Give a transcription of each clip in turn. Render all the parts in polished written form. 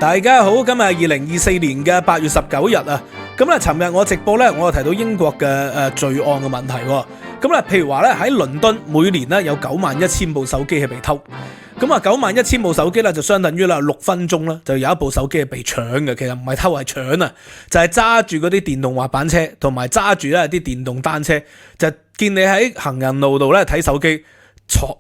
大家好，今日係2024年嘅8月19日啊。咁咧，尋日我直播咧，我又提到英國嘅罪案嘅問題。咁咧，譬如話咧喺倫敦每年咧有91000部手機係被偷。咁啊，91000部手機咧就相當於啦6分鐘啦，就有一部手機係被搶嘅。其實唔係偷係搶啊，就係揸住嗰啲電動滑板車同埋揸住咧啲電動單車，就見你喺行人路度咧睇手機。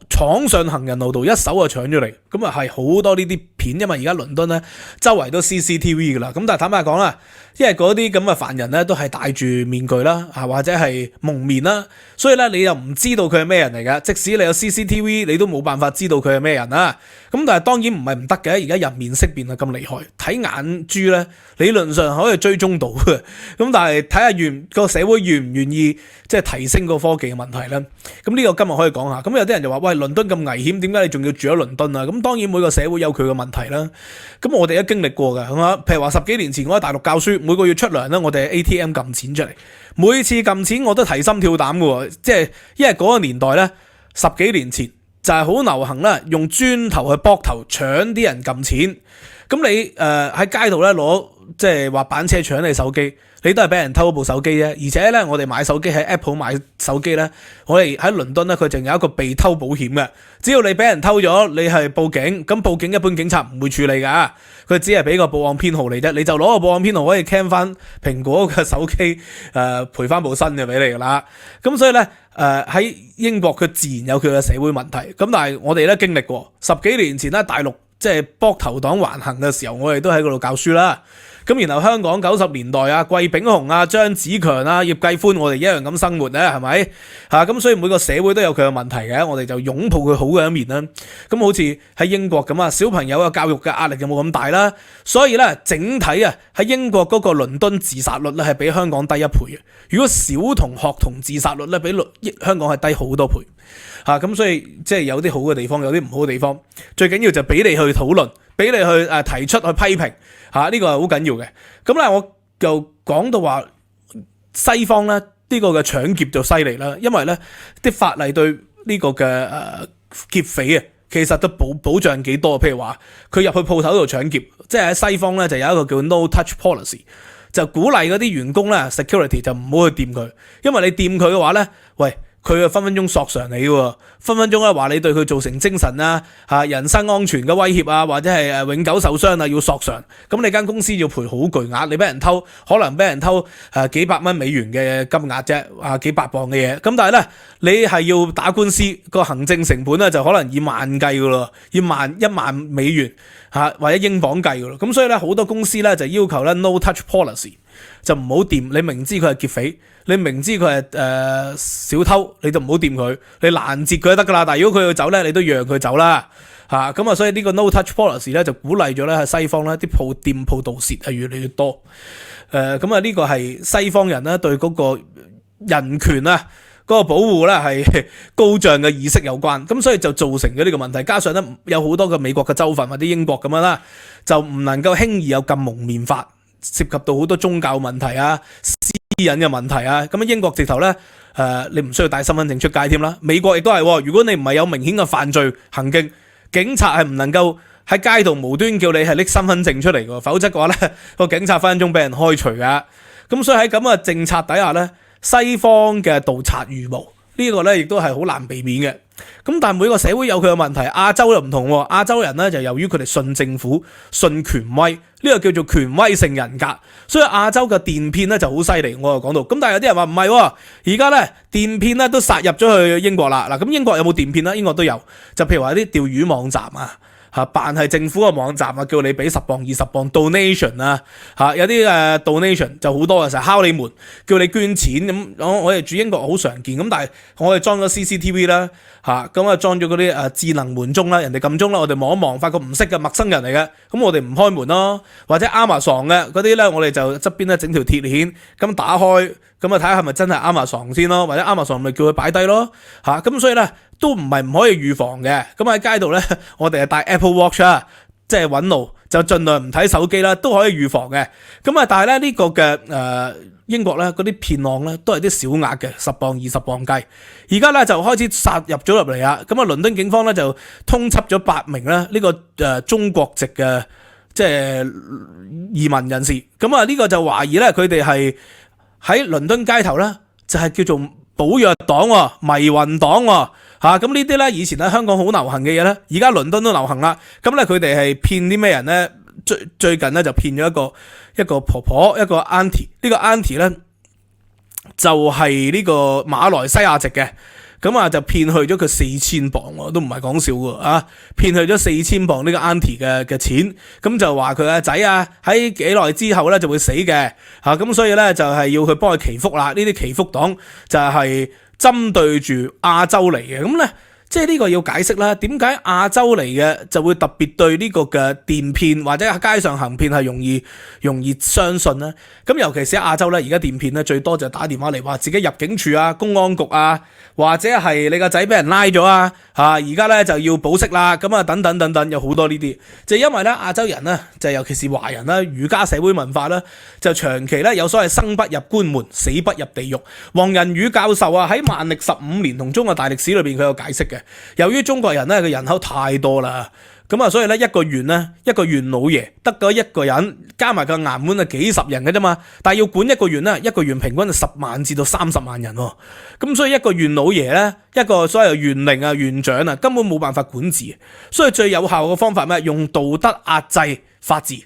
闖上行人路度，一手就搶咗嚟，咁啊係好多呢啲片，因為而家倫敦咧周圍都 CCTV 噶啦，咁但係坦白講啦，因為嗰啲咁嘅犯人咧都係戴住面具啦，或者係蒙面啦，所以咧你又唔知道佢係咩人嚟噶，即使你有 CCTV， 你都冇辦法知道佢係咩人啦。咁但係當然唔係唔得嘅，而家人面識別係咁厲害，睇眼珠咧理論上可以追蹤到嘅，咁但係睇下個社會願唔願意即係提升個科技嘅問題咧。咁呢個今日可以講下，咁有啲人就話喂，倫敦咁危險，點解你仲要住喺倫敦啊？咁當然每個社會有佢嘅問題啦。咁我哋都經歷過嘅，係嘛？譬如話10幾年前我喺大陸教書，每個月出糧咧，我哋係 ATM 撳錢出嚟，每次撳錢我都提心跳膽嘅，即係因為嗰個年代咧10幾年前就係好流行啦，用磚頭去膊頭搶啲人撳錢。咁你喺街度咧攞即係滑板車搶你手機，你都係俾人偷部手機啫。而且咧，我哋買手機喺 Apple 買手機咧，我哋喺倫敦咧，佢淨有一個被偷保險嘅。只要你俾人偷咗，你係報警，咁報警一般警察唔會處理噶，佢只係俾個報案編號你啫，你就攞個報案編號可以 claim 翻蘋果嘅手機，賠翻部新嘅俾你噶啦。咁所以咧，喺英國佢自然有佢嘅社會問題。咁但係我哋咧經歷過10幾年前咧大陸。即係膊頭黨橫行嘅時候，我哋都喺嗰度教書啦。咁然後香港90年代啊，季炳雄啊、張子強啊、葉繼歡，我哋一樣咁生活咧，係咪？咁所以每個社會都有佢嘅問題嘅，我哋就擁抱佢好嘅一面啦。咁好似喺英國咁啊，小朋友嘅教育嘅壓力有冇咁大啦？所以咧，整體啊喺英國嗰個倫敦自殺率咧係比香港低1倍嘅。如果小童學童自殺率咧比香港係低好多倍。咁所以即係有啲好嘅地方，有啲唔好嘅地方，最緊要就俾你去討論，俾你去提出去批評，呢個係好緊要嘅。咁咧我就講到話西方咧呢個嘅搶劫就犀利啦，因為咧啲法例對呢個嘅劫匪啊，其實都保障幾多。譬如話佢入去鋪頭度搶劫，即係喺西方咧就有一個叫 No Touch Policy， 就鼓勵嗰啲員工咧 security 就唔好去掂佢，因為你掂佢嘅話咧，喂。佢啊分分鐘索償你喎，分分鐘咧話你對佢造成精神啊、人身安全嘅威脅啊，或者係永久受傷啊，要索償。咁你間公司要賠好巨額，你俾人偷，可能俾人偷幾百蚊美元嘅金額啫，幾百磅嘅嘢。咁但係咧，你係要打官司，個行政成本咧就可能以萬計噶咯，要1萬美元或者英鎊計噶咯。咁所以咧好多公司咧就要求咧 No Touch Policy， 就唔好掂。你明知佢係劫匪，你明知佢係小偷，你就唔好掂佢，你攔截佢就得噶啦。但係如果佢要走咧，你都讓佢走啦。咁所以呢個 No Touch Policy 咧就鼓勵咗咧喺西方咧啲店鋪盜竊係越嚟越多。咁啊呢個係西方人咧對嗰個人權啊嗰個保護咧係高漲嘅意識有關。咁所以就造成咗呢個問題。加上咧有好多嘅美國嘅州份或者英國咁樣啦，就唔能夠輕易有禁蒙面法，涉及到好多宗教問題啊、私隱嘅問題啊。咁英國直頭咧你唔需要帶身份證出街添啦。美國亦都係，如果你唔係有明顯嘅犯罪行徑，警察係唔能夠喺街度無端叫你係拎身份證出嚟嘅，否則嘅話咧個警察分分鐘俾人開除噶。咁所以喺咁嘅政策底下咧，西方嘅盜賊如毛，呢個咧亦都係好難避免嘅。咁但係每個社會有佢嘅問題，亞洲又唔同。亞洲人咧就由於佢哋信政府、信權威，呢個叫做權威性人格，所以亞洲嘅電騙咧就好犀利。我又講到，咁但係有啲人話唔係，而家咧電騙咧都殺入咗去英國啦。嗱，咁英國有冇電騙咧？英國都有，就譬如話啲釣魚網站啊。扮係政府嘅網站啊，叫你俾10磅20磅 donation 啊，有啲donation 就好多嘅，成日敲你門，叫你捐錢咁。我哋住英國好常見，咁但係我哋裝咗 CCTV 啦，咁啊裝咗嗰啲智能門鐘啦，人哋撳鐘啦，我哋望一望，發覺唔識嘅陌生人嚟嘅，咁我哋唔開門咯。或者 Amazon 嘅嗰啲咧，我哋就側邊咧整條鐵鏈，咁打開，咁啊睇下係咪真係 Amazon 先咯，或者 Amazon 咪叫佢擺低咯，咁所以咧都唔係唔可以預防嘅。咁喺街度咧，我哋係帶 Apple Watch 啊，即係揾路就盡量唔睇手機啦，都可以預防嘅。咁啊，但係咧呢個嘅英國咧嗰啲騙案咧都係啲小額嘅10磅20磅計，而家咧就開始殺入咗入嚟啊！咁啊，倫敦警方咧就通緝咗8名咧呢個中國籍嘅即係移民人士。咁啊呢個就懷疑咧佢哋係喺倫敦街頭咧就係叫做寶藥黨、迷魂黨嚇。咁呢啲咧以前喺香港好流行嘅嘢咧，而家倫敦都流行啦。咁咧佢哋係騙啲咩人咧？最近咧就騙咗一個婆婆，一個 auntie。呢個 auntie 咧就係呢個馬來西亞籍嘅。咁啊就騙去咗佢4000磅喎，都唔係講笑喎啊！騙去咗4000磅呢個 auntie 嘅錢，咁就話佢個仔啊喺幾耐之後咧就會死嘅嚇，咁所以咧就係要去幫佢祈福啦。呢啲祈福黨就係針對住亞洲嚟嘅，咁咧即係呢個要解釋啦。點解亞洲嚟嘅就會特別對呢個嘅電騙或者喺街上行騙係容易相信呢？咁尤其是喺亞洲咧，而家電騙咧最多就打電話嚟話自己入境處啊、公安局啊。或者係你個仔俾人拉咗啊，而家咧就要保釋啦，咁啊等等有好多呢啲，就因為咧亞洲人咧，就尤其是華人啦，儒家社會文化啦，就長期咧有所謂生不入官門，死不入地獄。黃仁宇教授啊喺萬曆15年同中國大歷史裏邊佢有解釋嘅，由於中國人咧嘅人口太多啦。咁啊，所以咧一個縣老爺得嗰一個人，加埋個衙門啊幾十人嘅啫嘛。但係要管一個縣咧，一個縣平均就10萬至到30萬人喎。咁所以一個縣老爺咧，一個所謂縣令啊、縣長啊，根本冇辦法管治。所以最有效嘅方法咩？用道德壓制法治，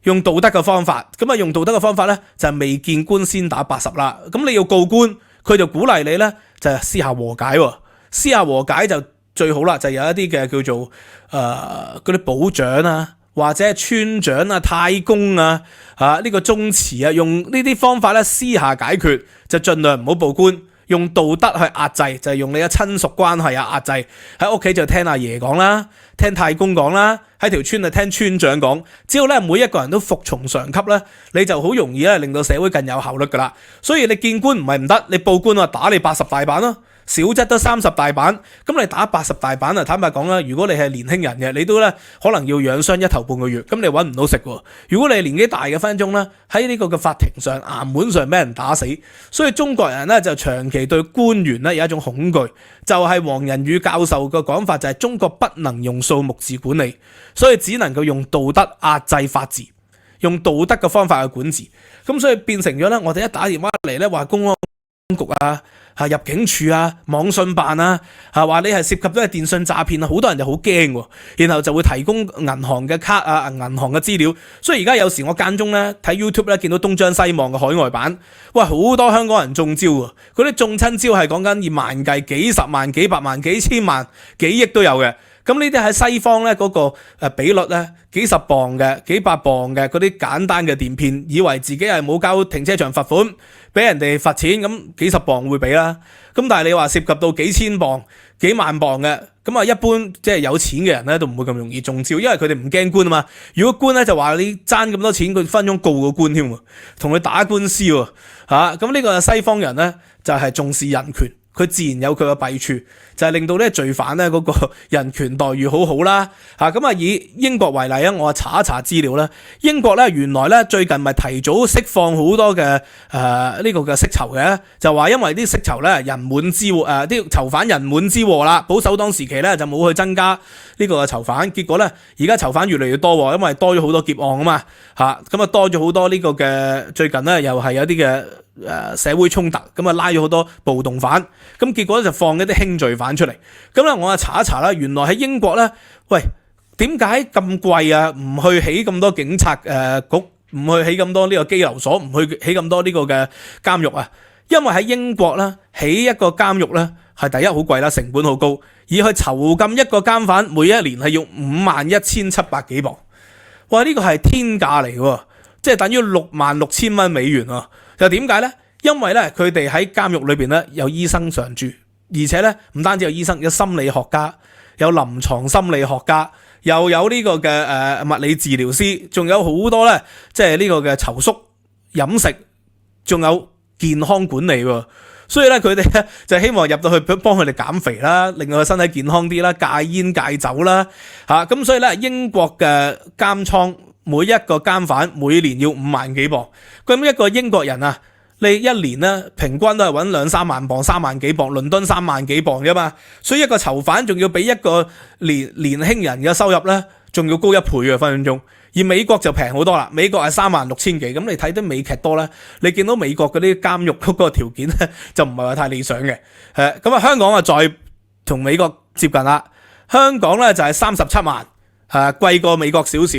用道德嘅方法。咁啊，用道德嘅方法咧就係未見官先打80啦。咁你要告官，佢就鼓勵你咧就係私下和解喎。私下和解就最好啦，就有一啲嘅叫做嗰啲保長啊，或者村長啊、太公啊、呢個宗祠啊，用呢啲方法咧私下解決，就盡量唔好報官，用道德去壓制，就係用你嘅親屬關係壓制。喺屋企就聽阿爺講啦，聽太公講啦，喺條村就聽村長講。只要咧每一個人都服從上級咧，你就好容易咧令到社會更有效率噶啦。所以你見官唔係唔得，你報官啊打你80大板咯。少則都30大板，咁你打80大板啊！坦白講啦，如果你係年輕人嘅，你都咧可能要養傷1頭半個月，咁你揾唔到食喎。如果你係年紀大嘅分鐘咧，喺呢個嘅法庭上、衙門上俾人打死，所以中國人咧就長期對官員咧有一種恐懼，就係黃仁宇教授嘅講法就係中國不能用數目字管理，所以只能夠用道德壓制法治，用道德嘅方法去管治。咁所以變成咗咧，我哋一打電話嚟咧話公安局啊。入境處啊、網信辦啊，話你係涉及咗係電信詐騙啊，好多人就好驚喎，然後就會提供銀行嘅卡啊、銀行嘅資料。所以而家有時我間中咧睇 YouTube 咧見到東張西望嘅海外版，哇，好多香港人中招啊！嗰啲中親招係講緊以萬計、幾十萬、幾百萬、幾千萬、幾億都有嘅。咁呢啲喺西方咧嗰個比率咧幾十磅嘅、幾百磅嘅嗰啲簡單嘅電騙，以為自己係冇交停車場罰款，俾人哋罰錢，咁幾十磅會俾啦。咁但係你話涉及到幾千磅、幾萬磅嘅，咁啊一般即係有錢嘅人咧都唔會咁容易中招，因為佢哋唔驚官啊嘛。如果官咧就話你爭咁多錢，佢分鐘告個官添喎，同佢打官司喎嚇。咁呢個西方人咧就係重視人權。佢自然有佢嘅弊處，就係令到呢罪犯咧嗰個人權待遇好好啦。咁啊以英國為例啊，我查一查資料啦。英國咧原來咧最近咪提早釋放好多嘅呢個嘅釋囚嘅，就話因為啲釋囚咧人滿之禍，啲囚犯人滿之禍啦。保守黨時期咧就冇去增加呢個囚犯，結果咧而家囚犯越嚟越多喎，因為多咗好多劫案啊嘛。咁啊多咗好多呢個嘅最近咧又係有啲嘅。社會衝突，咁啊拉咗好多暴動犯，咁結果咧就放一啲輕罪犯出嚟。咁咧我啊查一查啦，原來喺英國咧，喂，點解咁貴啊？唔去起咁多警察局，唔去起咁多呢個羈留所，唔去起咁多呢個嘅監獄啊？因為喺英國咧起一個監獄咧係第一好貴啦，成本好高，而去囚禁一個監犯每一年係要51,700幾磅。哇！呢個係天價嚟嘅，即係等於66,000蚊美元啊！就點解呢？因為咧佢哋喺監獄裏邊咧有醫生常駐，而且咧唔單止有醫生，有心理學家，有臨床心理學家，又有呢個嘅物理治療師，仲有好多咧即係呢個嘅囚宿飲食，仲有健康管理喎。所以咧佢哋咧就希望入到去幫佢哋減肥啦，令到佢身體健康啲啦，戒煙戒酒啦咁所以咧英國嘅監倉。每一個監犯每年要5萬幾磅，咁一個英國人啊，你一年咧平均都係揾2-3萬磅、3萬幾磅，倫敦3萬幾磅啫嘛，所以一個囚犯仲要比一個年輕人嘅收入咧仲要高1倍嘅分分鐘。而美國就平好多啦，美國係36,000幾，咁你睇啲美劇多咧，你見到美國嗰啲監獄嗰個條件咧就唔係話太理想嘅。咁啊香港啊再同美國接近啦，香港咧就係37萬，貴過美國少少。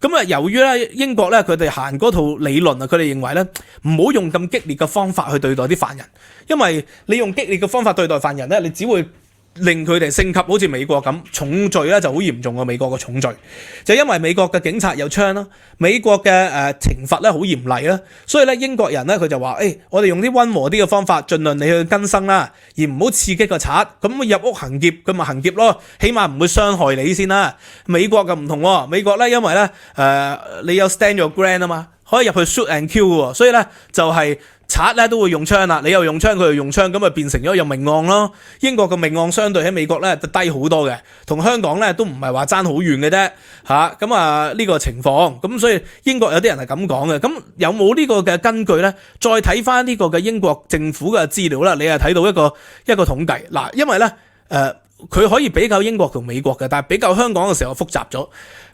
咁啊由於咧英國咧佢哋行嗰套理論啊，佢哋認為咧唔好用咁激烈嘅方法去對待啲犯人，因為你用激烈嘅方法對待犯人咧，你只會令佢哋升級，好似美國咁重罪咧就好嚴重啊！美國嘅重罪就因為美國嘅警察有槍啦，美國嘅懲罰咧好嚴厲啦，所以咧英國人咧佢就話：我哋用啲溫和啲嘅方法，盡量你去更生啦，而唔好刺激個賊。咁入屋行劫，佢咪行劫咯，起碼唔會傷害你先啦。美國就唔同喎，美國咧因為咧你有 stand your ground 啊嘛，可以入去 shoot and kill 喎，所以咧就係賊咧都會用槍啦，你又用槍，佢又用槍，咁咪變成咗有命案咯。英國嘅命案相對喺美國咧就低好多嘅，同香港咧都唔係話爭好遠嘅啫嚇。咁呢個情況，咁所以英國有啲人係咁講嘅。咁有冇呢個嘅根據咧？再睇翻呢個嘅英國政府嘅資料啦，你係睇到一個統計嗱，因為咧佢可以比較英國同美國嘅，但係比較香港嘅時候複雜咗。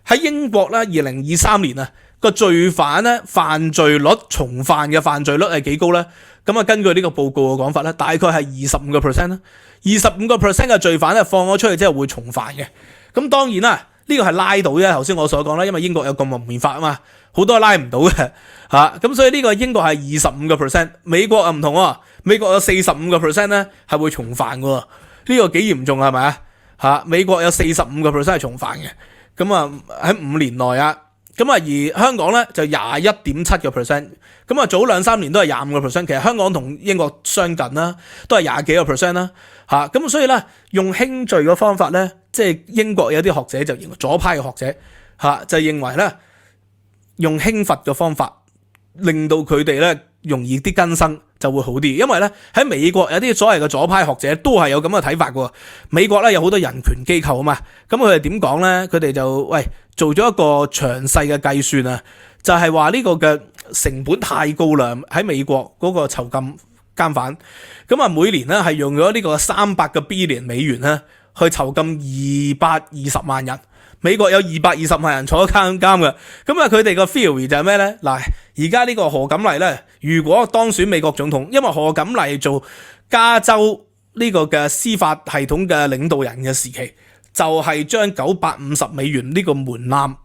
喺英國咧，2023年啊，個罪犯咧犯罪率重犯嘅犯罪率係幾高咧？咁啊，根據呢個報告嘅講法咧，大概係25%啦。25% 嘅罪犯咧放咗出去之後會重犯嘅。咁當然啦，呢個係拉到啫。頭先我所講啦，因為英國有禁蒙面法啊嘛，好多拉唔到嘅嚇。咁所以呢個英國係25%，美國啊唔同喎，美國有45%咧係會重犯嘅。呢個幾嚴重係咪啊？嚇，美國有45%係重犯嘅。咁啊喺5年內啊。咁啊，而香港咧就21.7%，咁啊早2-3年都係25%，其實香港同英國相近啦，都係20幾個%啦，咁所以咧用輕罪嘅方法咧，即係英國有啲學者就認為左派嘅學者就認為咧用輕罰嘅方法，令到佢哋咧容易啲更生就會好啲，因為咧喺美國有啲所謂嘅左派學者都係有咁嘅睇法嘅。美國咧有好多人權機構啊嘛，咁佢哋點講咧？佢哋就做咗一個詳細嘅計算啊，就係話呢個嘅成本太高啦，喺美國嗰個囚禁監犯，咁啊每年咧係用咗呢個300個 billion 美元咧去囚禁220萬人。美國有220萬人坐監嘅，咁啊佢哋個 theory 就係咩咧？嗱，而家呢個何錦麗咧，如果當選美國總統，因為何錦麗做加州呢個嘅司法系統嘅領導人嘅時期，就係將950美元呢個門檻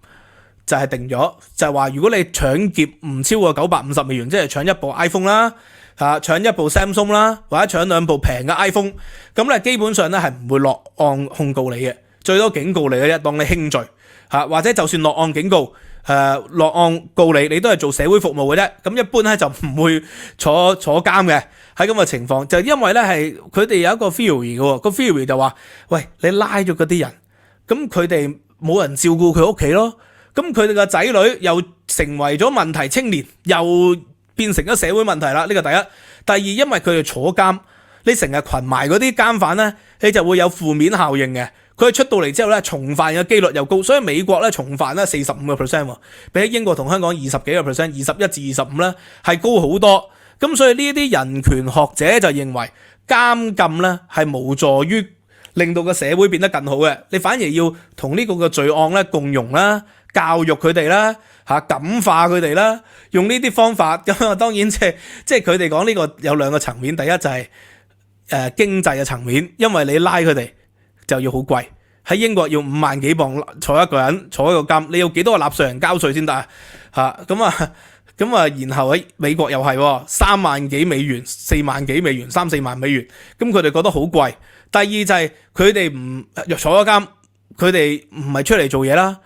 就係定咗，就係話如果你搶劫唔超過950美元，即係搶一部 iPhone 啦，搶一部 Samsung 啦，或者搶2部平嘅 iPhone， 咁咧基本上咧係唔會落案控告你嘅。最多警告你嘅啫，當你輕罪或者就算落案警告，落案告你，你都係做社會服務嘅啫。咁一般咧就唔會坐監嘅。喺咁嘅情況，就因為咧係佢哋有一個 theory 嘅，個 theory 就話：喂，你拉咗嗰啲人，咁佢哋冇人照顧佢屋企咯，咁佢哋嘅仔女又成為咗問題青年，又變成咗社會問題啦。呢個第一，第二，因為佢哋坐監，你成日群埋嗰啲監犯咧，你就會有負面效應嘅。佢出到嚟之後咧，重犯嘅機率又高，所以美國咧重犯咧45%，比起英國同香港20幾個 %，21至25咧係高好多。咁所以呢啲人權學者就認為監禁咧係無助於令到個社會變得更好嘅，你反而要同呢個嘅罪案咧共融啦，教育佢哋啦，感化佢哋啦，用呢啲方法。咁當然即係佢哋講呢個有兩個層面，第一就係經濟嘅層面，因為你拉佢哋就要好貴，喺英國要5萬幾磅坐一個人坐一個監，你要幾多個納稅人交稅先得啊？咁然後喺美國又係3萬幾美元、4萬幾美元、3-4萬美元，咁佢哋覺得好貴。第二就係佢哋唔坐咗監，佢哋唔係出嚟做嘢啦，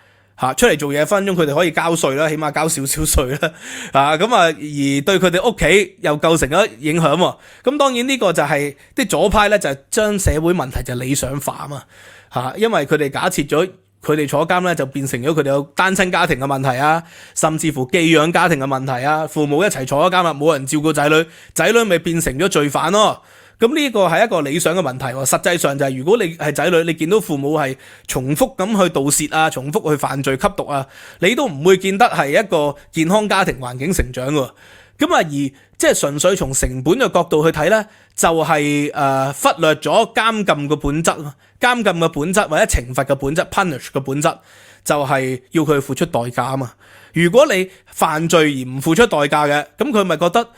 出嚟做嘢分鐘佢哋可以交稅啦，起碼交少少稅啦，而對佢哋屋企又構成咗影響喎。咁當然呢個就係啲左派咧，就係將社會問題就理想化啊嘛，因為佢哋假設咗佢哋坐監咧就變成咗佢哋有單親家庭嘅問題啊，甚至乎寄養家庭嘅問題啊，父母一齊坐咗監啦，冇人照顧仔女，仔女咪變成咗罪犯咯。咁呢個係一個理想嘅問題喎，實際上就係如果你係仔女，你見到父母係重複咁去盜竊啊，重複去犯罪吸毒啊，你都唔會見得係一個健康家庭環境成長喎。咁而即係純粹從成本嘅角度去睇咧，就係忽略咗監禁嘅本質，監禁嘅本質或者懲罰嘅本質 punish 嘅本質，就係要佢付出代價啊嘛。如果你犯罪而唔付出代價嘅，咁佢咪覺得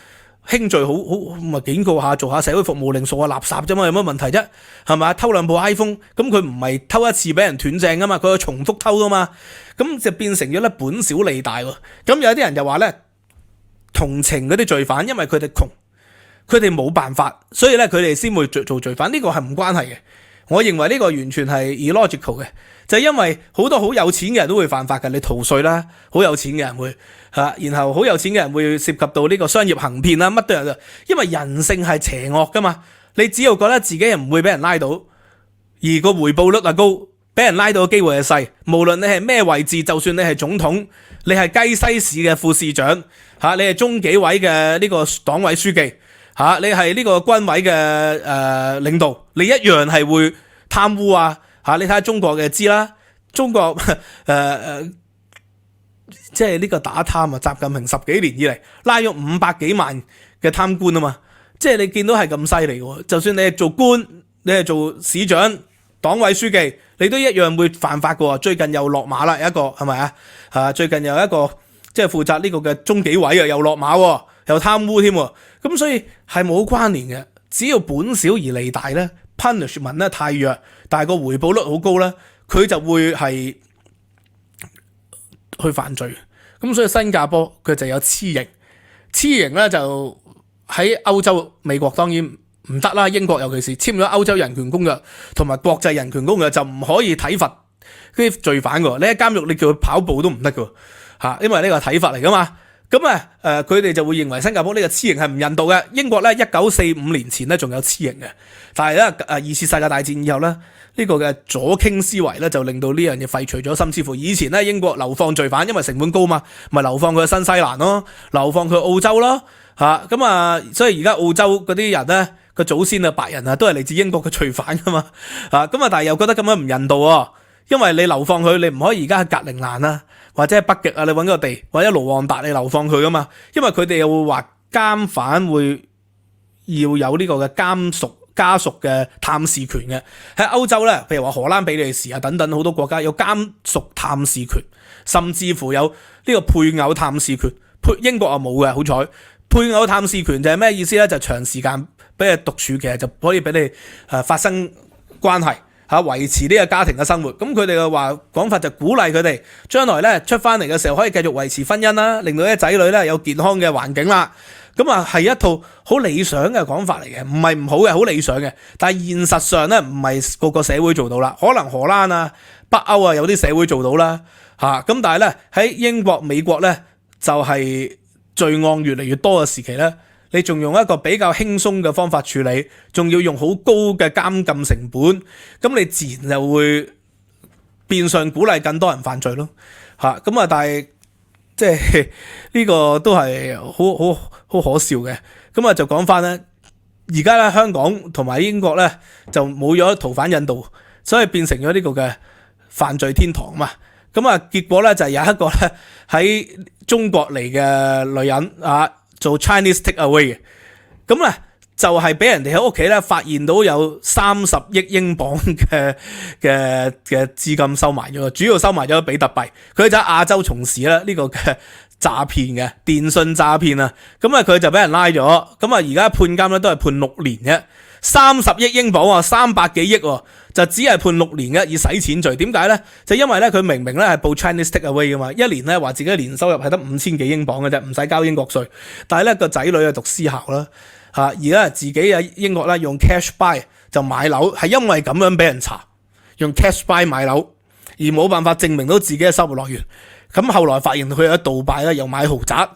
輕罪好咪警告下，做下社會服務令，掃下垃圾啫嘛，有乜問題啫？係咪？偷兩部 iPhone， 咁佢唔係偷一次俾人斷正噶嘛，佢係重複偷噶嘛，咁就變成咗咧本小利大喎。咁有啲人就話咧同情嗰啲罪犯，因為佢哋窮，佢哋冇辦法，所以咧佢哋先會做罪犯，呢個係唔關係嘅。我認為呢個完全係 illogical 嘅，就係因為好多好有錢嘅人都會犯法嘅，你逃稅啦，好有錢嘅人會然後好有錢嘅人會涉及到呢個商業行騙啦，乜都有，因為人性係邪惡噶嘛，你只要覺得自己唔會俾人拉到，而個回報率係高，俾人拉到嘅機會係細，無論你係咩位置，就算你係總統，你係雞西市嘅副市長，你係中紀委嘅呢個黨委書記，你係呢個軍委嘅領導，你一樣係會貪污啊！你睇下中國嘅知啦，中國即係呢個打貪啊！習近平10幾年以嚟拉咗500幾萬嘅貪官啊嘛，即係你見到係咁犀利嘅，就算你係做官，你係做市長、黨委書記，你都一樣會犯法嘅。最近又落馬啦，有一個係咪啊？最近又一個即係負責呢個嘅中紀委啊，又落馬，又貪污添，咁所以係冇關聯嘅。只要本小而利大咧 ，punishment 咧太弱，但係個回報率好高咧，佢就會係去犯罪。咁所以新加坡佢就有黐刑，黐刑咧就喺歐洲、美國當然唔得啦，英國尤其是簽咗歐洲人權公約同埋國際人權公約就唔可以體罰啲罪犯嘅。你喺監獄你叫佢跑步都唔得嘅，因為呢個體罰嚟噶嘛。咁佢哋就會認為新加坡呢個黐刑係唔人道嘅。英國咧1945年前咧仲有黐刑嘅，但係咧二次世界大戰以後咧呢個嘅左傾思維咧就令到呢樣嘢廢除咗，甚至乎以前咧英國流放罪犯因為成本高嘛，咪流放佢去新西蘭咯，流放佢去澳洲咯，所以而家澳洲嗰啲人咧個祖先白人都係嚟自英國嘅罪犯噶嘛，但係又覺得咁樣唔人道喎，因為你流放佢，你唔可以而家喺格陵蘭啊，或者喺北極啊，你揾個地或者盧旺達你流放佢噶嘛，因為佢哋又會話監犯會要有呢個嘅家屬嘅探視權嘅。喺歐洲咧，譬如話荷蘭、比利時啊等等好多國家有監屬探視權，甚至乎有呢個配偶探視權。英國啊冇嘅，好彩。配偶探視權就係咩意思咧？就長時間俾你獨處，其實就可以俾你發生關係。維持呢個家庭嘅生活，咁佢哋嘅講法就鼓勵佢哋將來咧出翻嚟嘅時候可以繼續維持婚姻啦，令到啲仔女咧有健康嘅環境啦。咁係一套好理想嘅講法嚟嘅，唔係唔好嘅，好理想嘅。但係現實上咧唔係個個社會做到啦，可能荷蘭啊、北歐啊有啲社會做到啦，咁但係咧喺英國、美國咧就係罪案越嚟越多嘅時期咧。你仲用一個比較輕鬆嘅方法處理，仲要用好高嘅監禁成本，咁你自然就會變相鼓勵更多人犯罪咯。但係即係呢個都係好可笑嘅。就講翻咧，而家咧香港同埋英國咧就冇咗逃犯引渡，所以變成咗呢個嘅犯罪天堂嘛。結果咧就有一個咧喺中國嚟嘅女人做 Chinese take away 嘅，咁就係俾人哋喺屋企咧發現到有30億英鎊嘅資金收埋咗，主要收埋咗比特幣。佢就喺亞洲從事啦呢個嘅詐騙嘅電信詐騙啊，佢就俾人拉咗，而家判監咧都係判6年啫，30億英鎊300幾億就只係判6年嘅，以洗錢罪。點解咧？就因為咧佢明明咧係報 Chinese take away 噶嘛，一年咧話自己嘅年收入係得5000幾英鎊嘅啫，唔使交英國稅。但係咧個仔女讀私校啦，而咧自己喺英國咧用 cash buy 就買樓，係因為咁樣俾人查，用 cash buy 買樓而冇辦法證明到自己嘅收入來源。咁後來發現佢喺杜拜咧又買豪宅。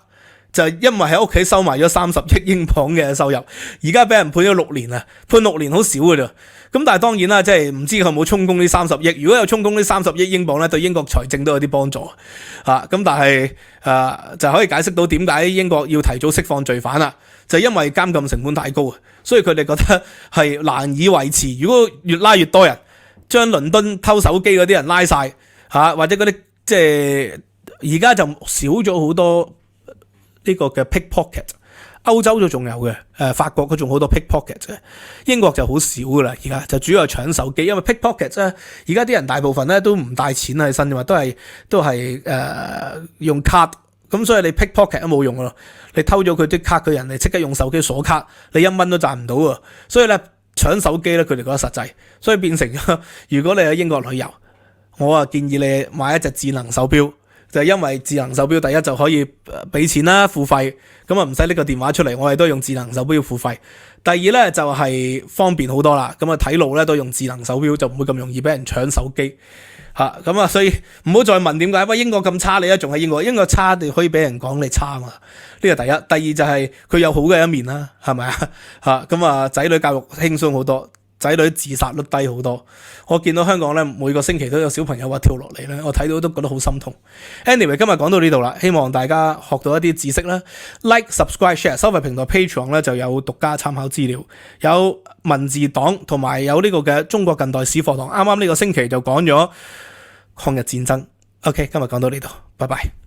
就因為喺屋企收埋咗30億英鎊嘅收入，而家俾人判咗6年啊！判6年好少嘅啫。咁但係當然啦，即係唔知佢有冇充公呢30億。如果有充公呢30億英鎊咧，對英國財政都有啲幫助。咁但係就可以解釋到點解英國要提早釋放罪犯啦，就因為監禁成本太高啊，所以佢哋覺得係難以維持。如果越拉越多人，將倫敦偷手機嗰啲人拉晒，或者嗰啲即係而家就少咗好多。呢個嘅 pickpocket 歐洲都仲有嘅，法國佢仲好多 pickpocket 嘅，英國就好少噶啦，而家就主要係搶手機，因為 pickpocket 咧，而家啲人大部分咧都唔帶錢喺身嘅嘛，都係用卡，咁所以你 pickpocket 都冇用咯，你偷咗佢啲卡，佢人哋即刻用手機鎖卡，你1蚊都賺唔到啊，所以咧搶手機咧佢哋覺得實際，所以變成如果你喺英國旅遊，我建議你買一隻智能手錶。就係因為智能手錶第一就可以俾錢啦，付費，咁啊唔使拎個電話出嚟，我哋都用智能手錶付費。第二咧就係方便好多啦，咁啊睇路咧都用智能手錶就唔會咁容易俾人搶手機嚇，咁啊所以唔好再問點解，喂英國咁差你啊仲喺英國差你可以俾人講你差嘛？呢個第一，第二就係佢有好嘅一面啦，係咪啊嚇？咁啊仔女教育輕鬆好多。仔女自殺率低好多，我見到香港咧每個星期都有小朋友話跳落嚟咧，我睇到都覺得好心痛。Anyway， 今日講到呢度啦，希望大家學到一啲知識啦。Like、Subscribe、Share， 收費平台 Patreon 咧就有獨家參考資料，有文字檔同埋有呢個嘅中國近代史課堂。啱啱呢個星期就講咗抗日戰爭。OK， 今日講到呢度，拜拜。